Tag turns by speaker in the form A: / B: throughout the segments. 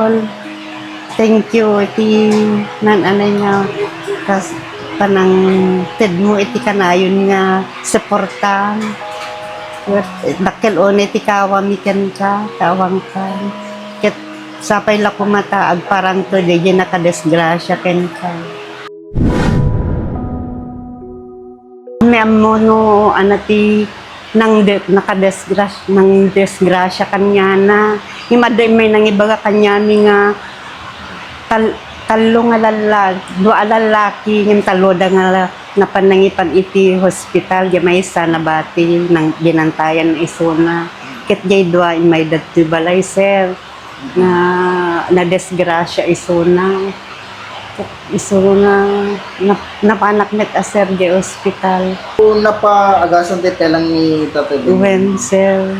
A: all. Thank you iti nan anay nga kas panang ted mo iti kanayon nga suportan. Dakkel on iti kawami ken ka, kawang ka. Ket sapay la kumata ag parang to di nakadesgrasya ken ka. Mo no anati nang desgrasya kanya na himaday may nangibaga kanya mi nga talo nga dua lalaki ng talo da nga napanangipan iti hospital di may isa nabati nang binantayan isuna ket jay dua may dati balay sir na desgrasya isuna napanak met a sir di hospital.
B: Kung napa-agasan din lang ni Tatay Benny?
A: When sir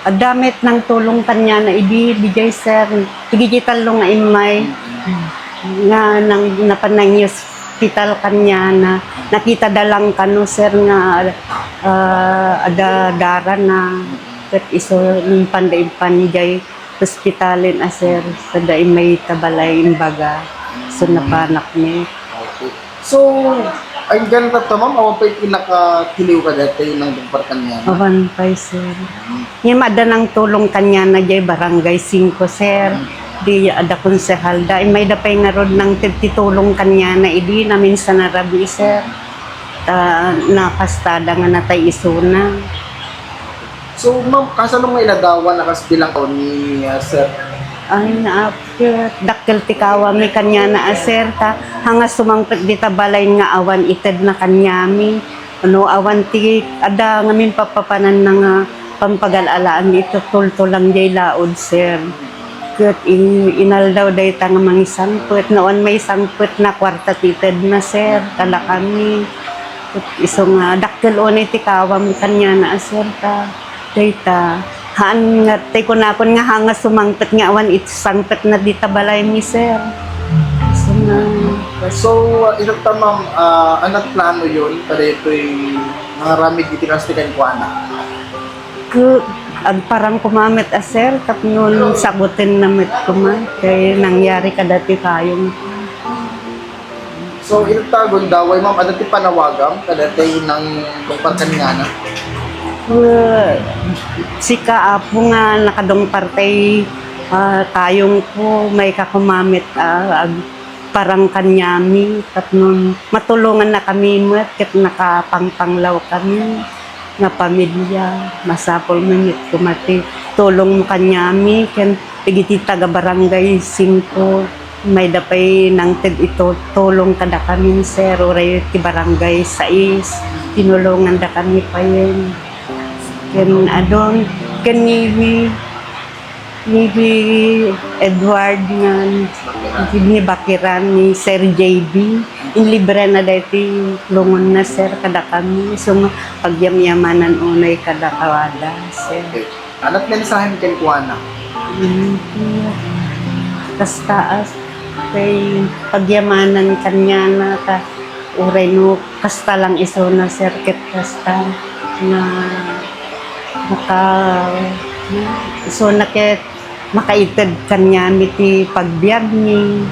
A: damit ng tulong kanya na ibibigay sir digital lo nga imay nga nang napanang hospital kanya na nakita dalang kano sir nga adadara na ket iso ng panday hospitalin a sir sa daim may tabalay imbaga so napanak ni.
B: Okay. So ay ganito to ma'am, awan pa yung pinakakiliw ka dati ng dumpar kanya?
A: Awan pa sir. Yung ada ng tulong kanya na jay barangay 5 sir. Di ada konsehal da. May dapay nga rod ng titulong kanya na idi na minsan na rabi sir. Nakastada nga natay isuna.
B: So ma'am, kasalong nga ilagawan nakas bilang ko ni sir?
A: Ay naapit. Dakkel tikawa may kanya na sir. Hanga sumangpit dita balay nga awan ited na kanyami. Ano awan ti ada ngamin papapanan na nga pampagalalaan dito tulto lang jay laod sir. Ket inaldaw day ta nga mangisangpet noon may sangpet na kwarta tited na sir kada kami. Iso nga dakkel on tikawa may kanya na sir ta. Dayta haan nga tay kunapon nga hanga sumangpet nga awan sangpet na dita balay mi sir.
B: So ito ta ma'am, anong plano yun? Kada ito'y mga ramid itikastikan ko anak?
A: Ag parang kumamit a sir tapnon sagutin na met kuman kay nangyari kadati kayong.
B: So ito ta gundaway ma'am, ano ti panawagam kadati ng dumpar kanya na?
A: Sika apo nga nakadong partay kayong ko may kakumamit parang kanyami tapnon matulungan na kami met ket nakapangpanglaw kami nga pamilya masapol minit kumati tulong mo kanyami ken tigiti taga barangay 5 may dapay nang ito tulong kada kami sir oray ti barangay 6 tinulungan da kami pa yun ken adon ken ni Edward nga ni Bakiran ni Sir JB inlibre na dati lungon na sir kada kami so pagyamyamanan unay kada kawada sir.
B: Okay. Anat mensahe ken kuana?
A: Tas taas kay pagyamanan kanya na ka uray no kasta lang iso na sir ket kasta na so naket makaited kanya miti pagbiag ni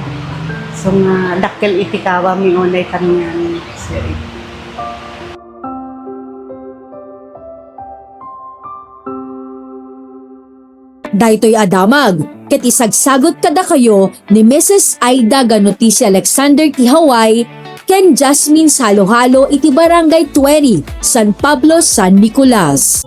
A: so nga dakkel iti kawa mi unay kanya sir.
C: Daytoy adamag ket isagsagot kada kayo ni Mrs. Aida Ganutissi Alexander ti Hawaii ken Jasmine Salohalo iti Barangay 20 San Pablo, San Nicolas.